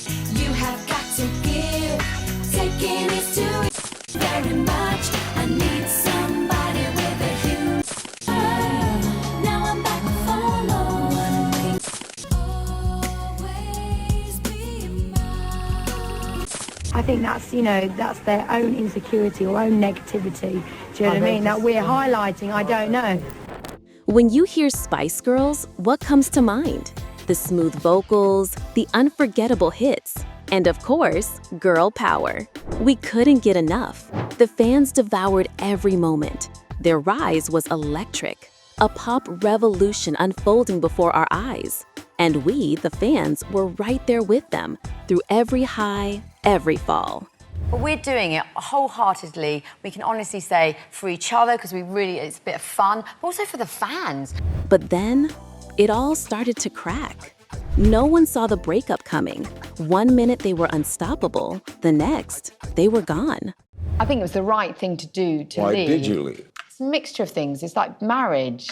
You have got to give, taking is too very much. I need somebody with a huge now I'm back to follow always be mine. I think that's, that's their own insecurity or own negativity. Do you know what I mean? That we're highlighting, I don't know. When you hear Spice Girls, what comes to mind? The smooth vocals, the unforgettable hits, and of course, girl power. We couldn't get enough. The fans devoured every moment. Their rise was electric, a pop revolution unfolding before our eyes. And we, the fans, were right there with them through every high, every fall. But we're doing it wholeheartedly. We can honestly say for each other, because it's a bit of fun, but also for the fans. But then, it all started to crack. No one saw the breakup coming. One minute they were unstoppable, the next, they were gone. I think it was the right thing to do to Why leave. did you leave? It's a mixture of things. It's like marriage.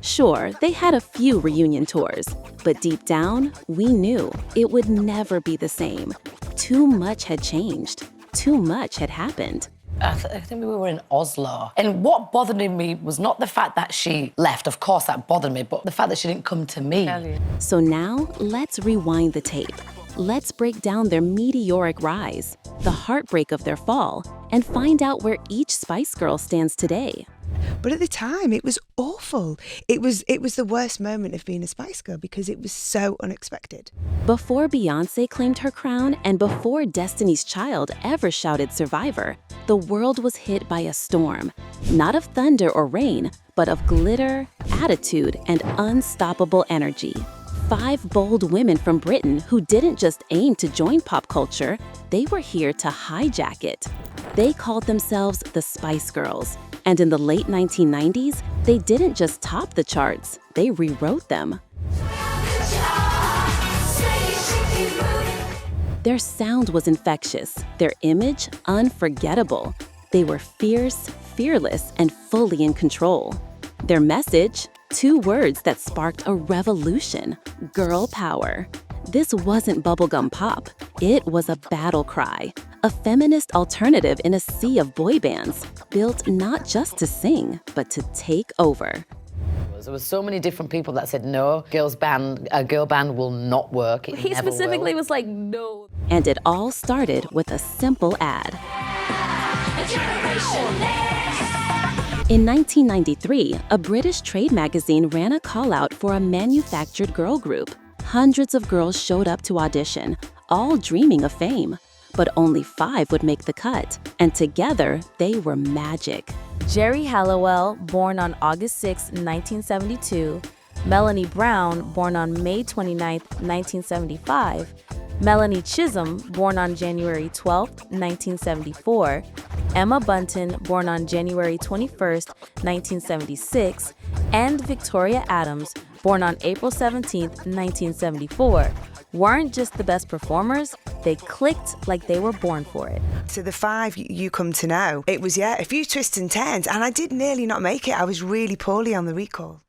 Sure, they had a few reunion tours, but deep down, we knew it would never be the same. Too much had changed. Too much had happened. I think we were in Oslo. And what bothered me was not the fact that she left. Of course, that bothered me, but the fact that she didn't come to me. So now, let's rewind the tape. Let's break down their meteoric rise, the heartbreak of their fall, and find out where each Spice Girl stands today. But at the time, it was awful. It was the worst moment of being a Spice Girl because it was so unexpected. Before Beyoncé claimed her crown and before Destiny's Child ever shouted Survivor, the world was hit by a storm. Not of thunder or rain, but of glitter, attitude, and unstoppable energy. 5 bold women from Britain who didn't just aim to join pop culture, they were here to hijack it. They called themselves the Spice Girls. And in the late 1990s, they didn't just top the charts, they rewrote them. Their sound was infectious, their image unforgettable. They were fierce, fearless, and fully in control. Their message? 2 words that sparked a revolution: girl power. This wasn't bubblegum pop, it was a battle cry. A feminist alternative in a sea of boy bands, built not just to sing, but to take over. There were so many different people that said, no, a girl band will not work. It He never specifically will. was like, no. And it all started with a simple ad. In 1993, a British trade magazine ran a call-out for a manufactured girl group. Hundreds of girls showed up to audition, all dreaming of fame. But only 5 would make the cut, and together, they were magic. Jerry Halliwell, born on August 6, 1972. Melanie Brown, born on May 29, 1975. Melanie Chisholm, born on January 12, 1974. Emma Bunton, born on January 21, 1976. And Victoria Adams, born on April 17, 1974. Weren't just the best performers, they clicked like they were born for it. So the 5 you come to know, it was, a few twists and turns, and I did nearly not make it. I was really poorly on the recall.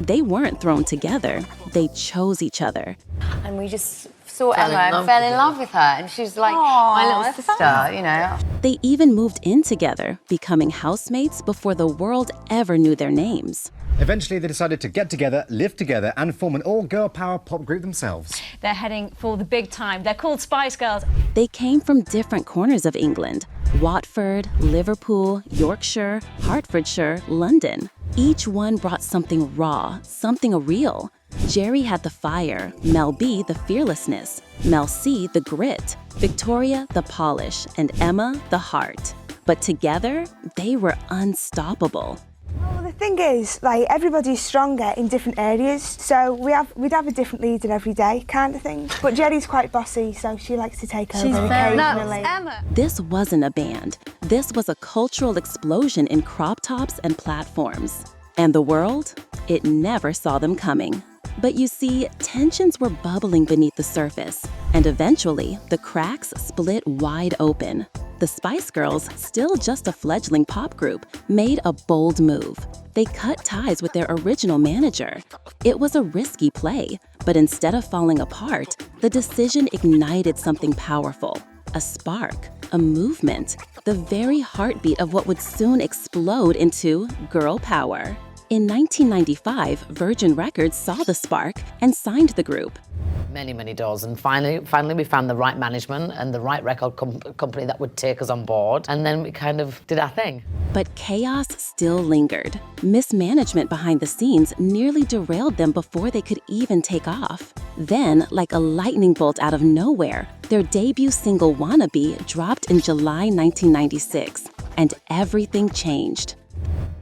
They weren't thrown together, they chose each other. And we just saw Emma and fell in love with her. And she's like my little sister, They even moved in together, becoming housemates before the world ever knew their names. Eventually, they decided to get together, live together, and form an all-girl power pop group themselves. They're heading for the big time. They're called Spice Girls. They came from different corners of England: Watford, Liverpool, Yorkshire, Hertfordshire, London. Each one brought something raw, something real. Jerry had the fire, Mel B the fearlessness, Mel C the grit, Victoria the polish, and Emma the heart. But together, they were unstoppable. Well, the thing is, like, everybody's stronger in different areas, so we'd have a different leader every day, kind of thing. But Jerry's quite bossy, so she likes to take over occasionally. This wasn't a band. This was a cultural explosion in crop tops and platforms. And the world? It never saw them coming. But you see, tensions were bubbling beneath the surface, and eventually, the cracks split wide open. The Spice Girls, still just a fledgling pop group, made a bold move. They cut ties with their original manager. It was a risky play, But instead of falling apart, the decision ignited something powerful. A spark, a movement, the very heartbeat of what would soon explode into girl power. In 1995, Virgin Records saw the spark and signed the group. Many doors, and finally we found the right management and the right record company that would take us on board, and then we kind of did our thing. But chaos still lingered. Mismanagement behind the scenes nearly derailed them before they could even take off. Then, like a lightning bolt out of nowhere, their debut single Wannabe dropped in July 1996, and everything changed.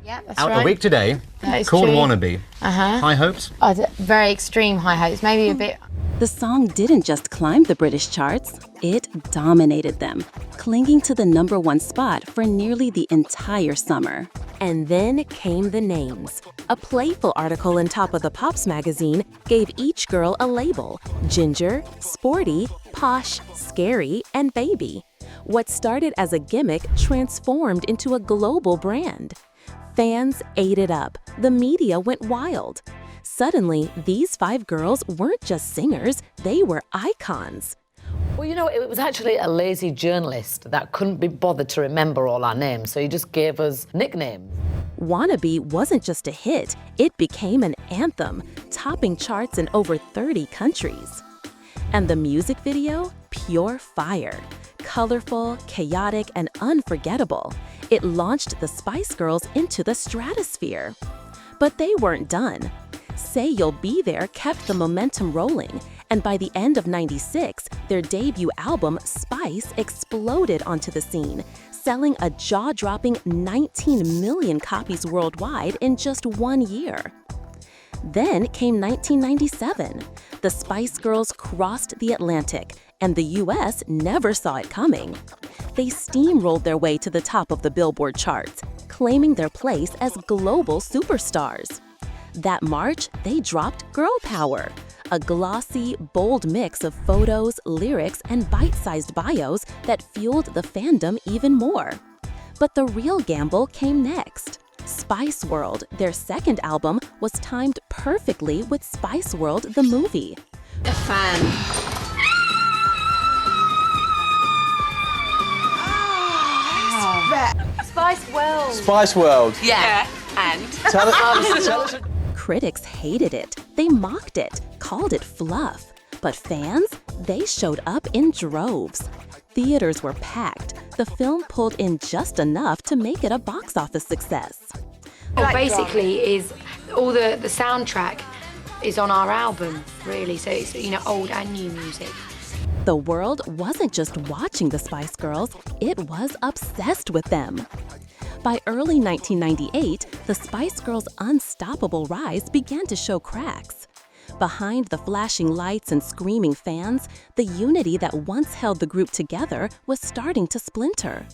Yeah, that's Out right. a week today, That is called true. Wannabe. High hopes? Very extreme high hopes, maybe a bit. The song didn't just climb the British charts, it dominated them, clinging to the #1 spot for nearly the entire summer. And then came the names. A playful article in Top of the Pops magazine gave each girl a label: ginger, sporty, posh, scary, and baby. What started as a gimmick transformed into a global brand. Fans ate it up. The media went wild. Suddenly, these 5 girls weren't just singers, they were icons. Well, you know, it was actually a lazy journalist that couldn't be bothered to remember all our names, so he just gave us nicknames. Wannabe wasn't just a hit, it became an anthem, topping charts in over 30 countries. And the music video? Pure fire. Colorful, chaotic, and unforgettable. It launched the Spice Girls into the stratosphere. But they weren't done. Say You'll Be There kept the momentum rolling, and by the end of '96, their debut album, Spice, exploded onto the scene, selling a jaw-dropping 19 million copies worldwide in just 1 year. Then came 1997. The Spice Girls crossed the Atlantic, and the US never saw it coming. They steamrolled their way to the top of the Billboard charts, claiming their place as global superstars. That March, they dropped Girl Power, a glossy, bold mix of photos, lyrics, and bite-sized bios that fueled the fandom even more. But the real gamble came next. Spice World, their second album, was timed perfectly with Spice World the movie. A fan. Spice World. Spice World. Yeah. And? Tell us. Critics hated it. They mocked it, called it fluff. But fans, they showed up in droves. Theaters were packed. The film pulled in just enough to make it a box office success. Well, basically, is all the soundtrack is on our album, really. So it's, you know, old and new music. The world wasn't just watching the Spice Girls, it was obsessed with them. By early 1998, the Spice Girls' unstoppable rise began to show cracks. Behind the flashing lights and screaming fans, the unity that once held the group together was starting to splinter.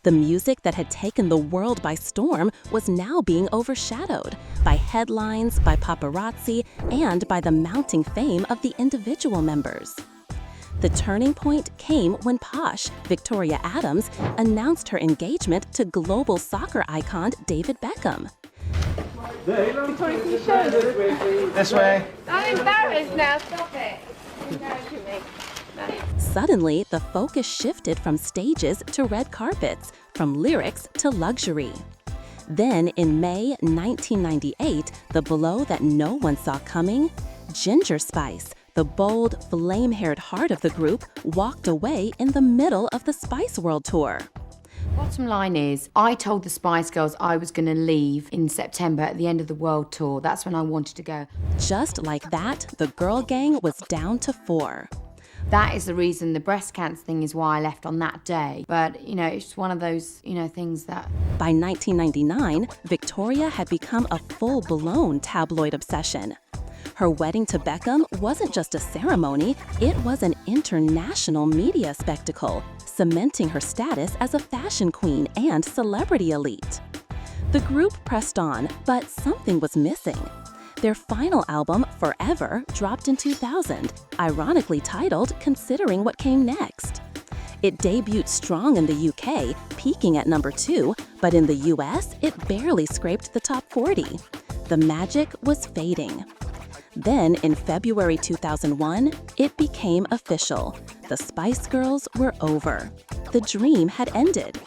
The music that had taken the world by storm was now being overshadowed by headlines, by paparazzi, and by the mounting fame of the individual members. The turning point came when Posh, Victoria Adams, announced her engagement to global soccer icon David Beckham. Victoria, can you show us? This way. I'm embarrassed now, stop it. You're embarrassing me. Suddenly, the focus shifted from stages to red carpets, from lyrics to luxury. Then, in May 1998, the blow that no one saw coming, Ginger Spice, the bold, flame-haired heart of the group, walked away in the middle of the Spice World Tour. Bottom line is, I told the Spice Girls I was going to leave in September at the end of the world tour. That's when I wanted to go. Just like that, the girl gang was down to 4. That is the reason the breast cancer thing is why I left on that day. But, you know, it's just one of those, you know, things that... By 1999, Victoria had become a full-blown tabloid obsession. Her wedding to Beckham wasn't just a ceremony, it was an international media spectacle, cementing her status as a fashion queen and celebrity elite. The group pressed on, but something was missing. Their final album, Forever, dropped in 2000, ironically titled Considering What Came Next. It debuted strong in the UK, peaking at number 2, but in the US, it barely scraped the top 40. The magic was fading. Then, in February 2001, it became official. The Spice Girls were over. The dream had ended.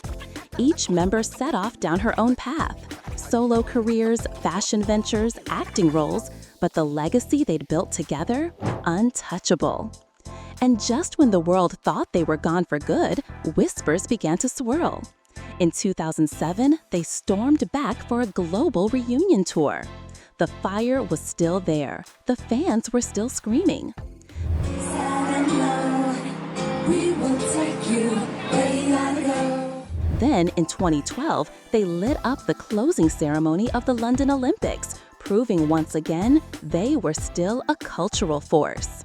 Each member set off down her own path. Solo careers, fashion ventures, acting roles, but the legacy they'd built together, untouchable. And just when the world thought they were gone for good, whispers began to swirl. In 2007, they stormed back for a global reunion tour. The fire was still there. The fans were still screaming. Then, in 2012, they lit up the closing ceremony of the London Olympics, proving once again they were still a cultural force.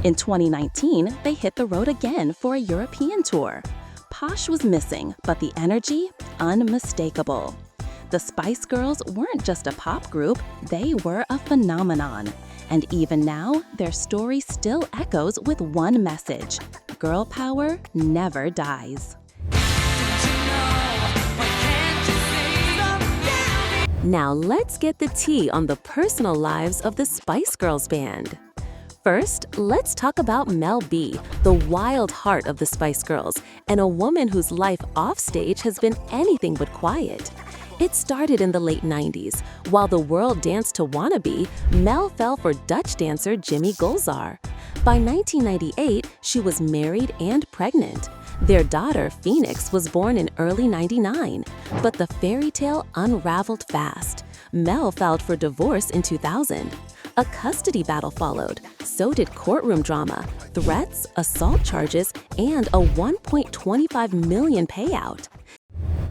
In 2019, they hit the road again for a European tour. Posh was missing, but the energy, unmistakable. The Spice Girls weren't just a pop group, they were a phenomenon. And even now, their story still echoes with one message: girl power never dies. Now let's get the tea on the personal lives of the Spice Girls band. First, let's talk about Mel B, the wild heart of the Spice Girls, and a woman whose life offstage has been anything but quiet. It started in the late 90s. While the world danced to Wannabe, Mel fell for Dutch dancer Jimmy Gulzar. By 1998, she was married and pregnant. Their daughter, Phoenix, was born in early '99. But the fairy tale unraveled fast. Mel filed for divorce in 2000. A custody battle followed. So did courtroom drama, threats, assault charges, and a $1.25 million payout.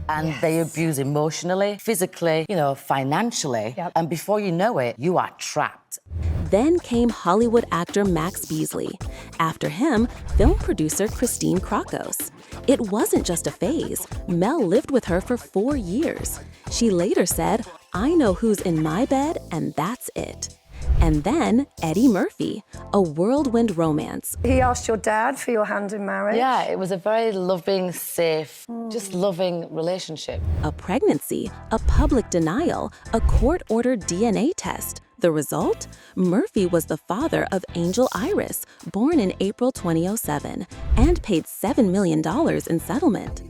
And they abuse emotionally, physically, financially. Yep. And before you know it, you are trapped. Then came Hollywood actor Max Beasley. After him, film producer Christine Krakos. It wasn't just a phase. Mel lived with her for 4 years. She later said, "I know who's in my bed, and that's it." And then Eddie Murphy, a whirlwind romance. He asked your dad for your hand in marriage? Yeah, it was a very loving, safe, just loving relationship. A pregnancy, a public denial, a court-ordered DNA test. The result? Murphy was the father of Angel Iris, born in April 2007, and paid $7 million in settlement.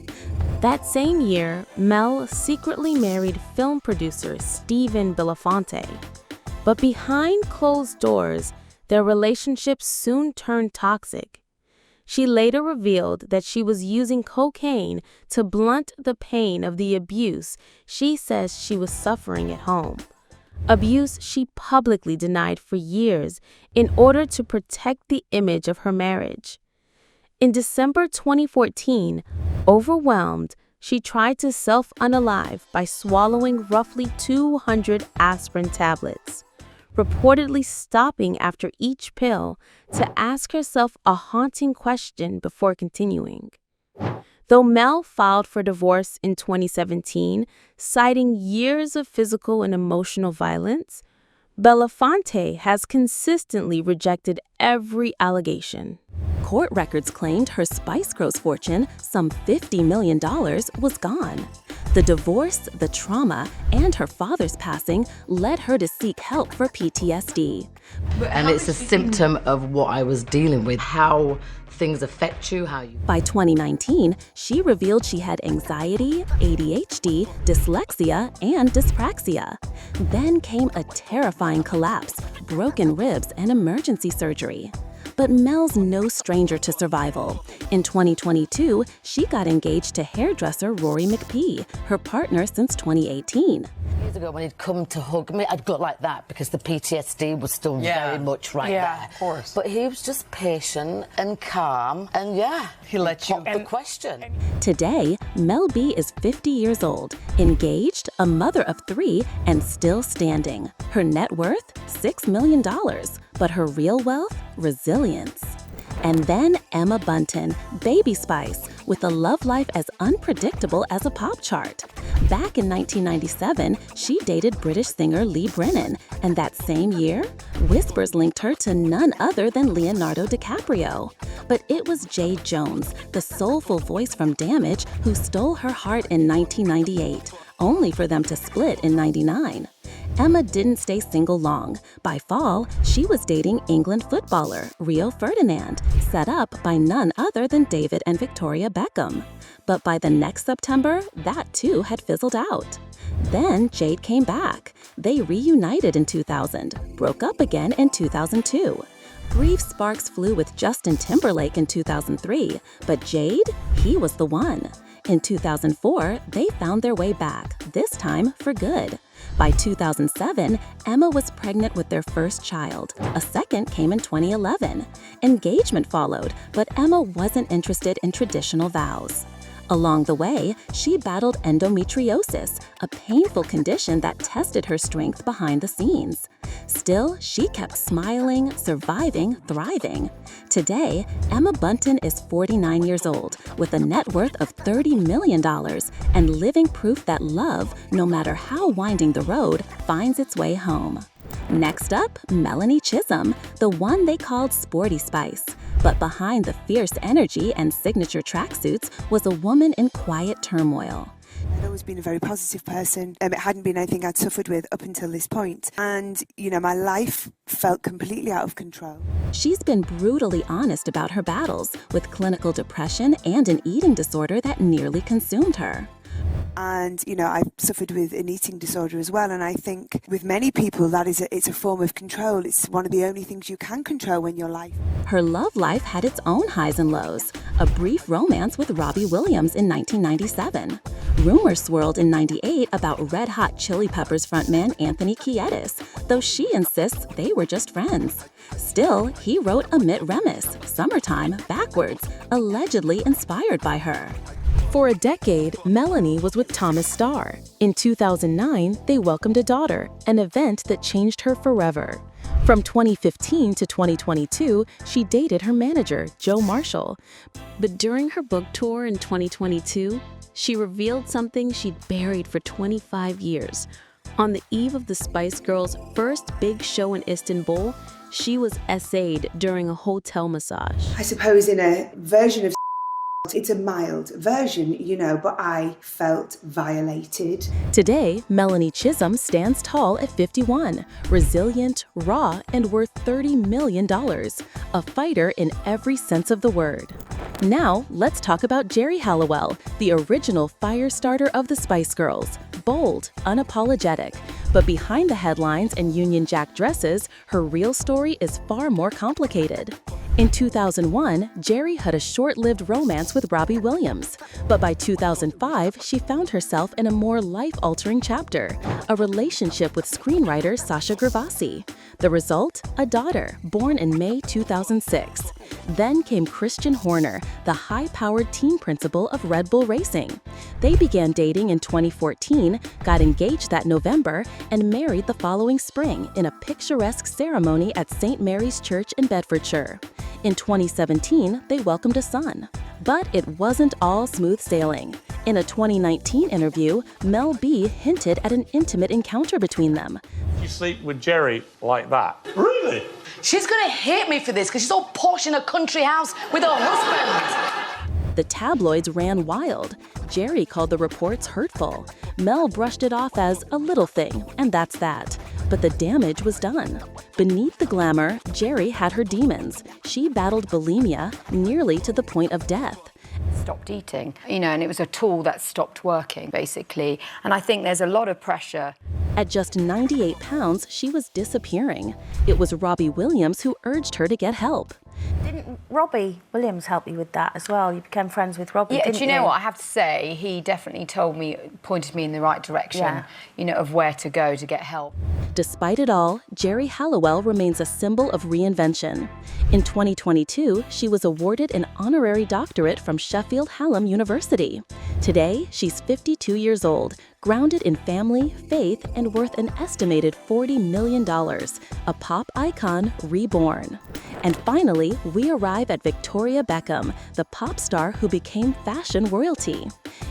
That same year, Mel secretly married film producer Steven Belafonte. But behind closed doors, their relationship soon turned toxic. She later revealed that she was using cocaine to blunt the pain of the abuse she says she was suffering at home. Abuse she publicly denied for years in order to protect the image of her marriage. In December 2014, overwhelmed, she tried to self-unalive by swallowing roughly 200 aspirin tablets, reportedly stopping after each pill to ask herself a haunting question before continuing. Though Mel filed for divorce in 2017, citing years of physical and emotional violence, Belafonte has consistently rejected every allegation. Court records claimed her Spice Girls fortune, some $50 million, was gone. The divorce, the trauma, and her father's passing led her to seek help for PTSD. And it's a symptom of what I was dealing with, how things affect you, how you... By 2019, she revealed she had anxiety, ADHD, dyslexia, and dyspraxia. Then came a terrifying collapse, broken ribs, and emergency surgery. But Mel's no stranger to survival. In 2022, she got engaged to hairdresser Rory McPhee, her partner since 2018. Years ago, when he'd come to hug me, I'd go like that because the PTSD was still very much right there. Yeah, of course. But he was just patient and calm, and he let you the question. Today, Mel B is 50 years old, engaged, a mother of 3, and still standing. Her net worth, $6 million. But her real wealth? Resilience. And then Emma Bunton, Baby Spice, with a love life as unpredictable as a pop chart. Back in 1997, she dated British singer Lee Brennan, and that same year, whispers linked her to none other than Leonardo DiCaprio. But it was Jay Jones, the soulful voice from Damage, who stole her heart in 1998, only for them to split in '99. Emma didn't stay single long. By fall, she was dating England footballer Rio Ferdinand, set up by none other than David and Victoria Beckham. But by the next September, that too had fizzled out. Then Jade came back. They reunited in 2000, broke up again in 2002. Brief sparks flew with Justin Timberlake in 2003, but Jade, he was the one. In 2004, they found their way back, this time for good. By 2007, Emma was pregnant with their first child. A second came in 2011. Engagement followed, but Emma wasn't interested in traditional vows. Along the way, she battled endometriosis, a painful condition that tested her strength behind the scenes. Still, she kept smiling, surviving, thriving. Today, Emma Bunton is 49 years old, with a net worth of $30 million and living proof that love, no matter how winding the road, finds its way home. Next up, Melanie Chisholm, the one they called Sporty Spice. But behind the fierce energy and signature tracksuits was a woman in quiet turmoil. I'd always been a very positive person. It hadn't been anything I'd suffered with up until this point. And, my life felt completely out of control. She's been brutally honest about her battles with clinical depression and an eating disorder that nearly consumed her. And, I've suffered with an eating disorder as well. And I think with many people, it's a form of control. It's one of the only things you can control when you're life. Her love life had its own highs and lows. A brief romance with Robbie Williams in 1997. Rumors swirled in '98 about Red Hot Chili Peppers frontman Anthony Kiedis, though she insists they were just friends. Still, he wrote Amit Remis, Summertime, backwards, allegedly inspired by her. For a decade, Melanie was with Thomas Starr. In 2009, they welcomed a daughter, an event that changed her forever. From 2015 to 2022, she dated her manager, Joe Marshall. But during her book tour in 2022, she revealed something she'd buried for 25 years. On the eve of the Spice Girls' first big show in Istanbul, she was essayed during a hotel massage. I suppose in a version of it's a mild version, but I felt violated. Today, Melanie Chisholm stands tall at 51, resilient, raw, and worth $30 million. A fighter in every sense of the word. Now, let's talk about Geri Halliwell, the original fire starter of the Spice Girls. Bold, unapologetic. But behind the headlines and Union Jack dresses, her real story is far more complicated. In 2001, Geri had a short-lived romance with Robbie Williams. But by 2005, she found herself in a more life-altering chapter, a relationship with screenwriter Sasha Gervasi. The result? A daughter, born in May 2006. Then came Christian Horner, the high-powered team principal of Red Bull Racing. They began dating in 2014, got engaged that November, and married the following spring in a picturesque ceremony at St. Mary's Church in Bedfordshire. In 2017, they welcomed a son. But it wasn't all smooth sailing. In a 2019 interview, Mel B hinted at an intimate encounter between them. You sleep with Geri like that? Really? She's gonna hate me for this because she's all posh in a country house with her husband. The tabloids ran wild. Geri called the reports hurtful. Mel brushed it off as a little thing, and that's that. But the damage was done. Beneath the glamour, Geri had her demons. She battled bulimia, nearly to the point of death. Stopped eating, and it was a tool that stopped working, basically. And I think there's a lot of pressure. At just 98 pounds, she was disappearing. It was Robbie Williams who urged her to get help. Didn't Robbie Williams help you with that as well? You became friends with Robbie, Yeah, didn't do you know what? I have to say, he definitely pointed me in the right direction, of where to go to get help. Despite it all, Geri Halliwell remains a symbol of reinvention. In 2022, she was awarded an honorary doctorate from Sheffield Hallam University. Today, she's 52 years old, grounded in family, faith, and worth an estimated $40 million, a pop icon reborn. And finally, we arrive at Victoria Beckham, the pop star who became fashion royalty.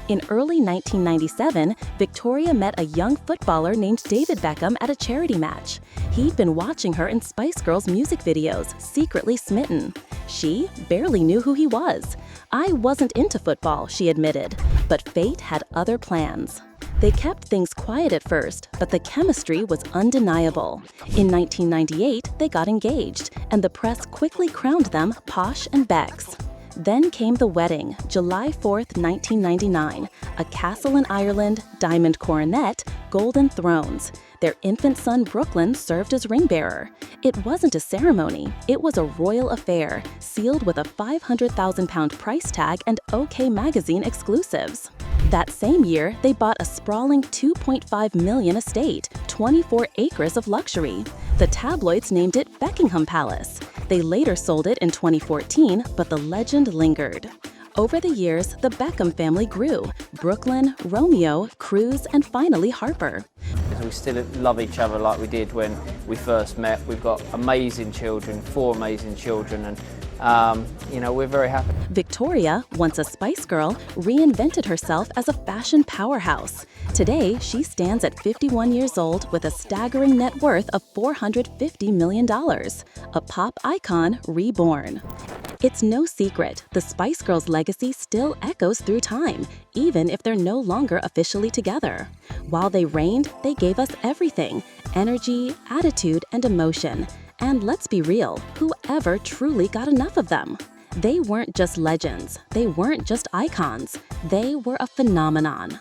In early 1997, Victoria met a young footballer named David Beckham at a charity match. He'd been watching her in Spice Girls music videos, secretly smitten. She barely knew who he was. I wasn't into football, she admitted, but fate had other plans. They kept things quiet at first, but the chemistry was undeniable. In 1998, they got engaged, and the press quickly crowned them Posh and Becks. Then came the wedding, July 4th, 1999. A castle in Ireland, diamond coronet, golden thrones. Their infant son Brooklyn served as ring bearer. It wasn't a ceremony, it was a royal affair, sealed with a £500,000 price tag and OK Magazine exclusives. That same year, they bought a sprawling $2.5 million estate, 24 acres of luxury. The tabloids named it Buckingham Palace. They later sold it in 2014, but the legend lingered. Over the years, the Beckham family grew. Brooklyn, Romeo, Cruz, and finally Harper. We still love each other like we did when we first met. We've got amazing children, 4 amazing children, and we're very happy. Victoria, once a Spice Girl, reinvented herself as a fashion powerhouse. Today, she stands at 51 years old with a staggering net worth of $450 million, a pop icon reborn. It's no secret, the Spice Girls' legacy still echoes through time, even if they're no longer officially together. While they reigned, they gave us everything: energy, attitude, and emotion. And let's be real, whoever truly got enough of them? They weren't just legends, they weren't just icons, they were a phenomenon.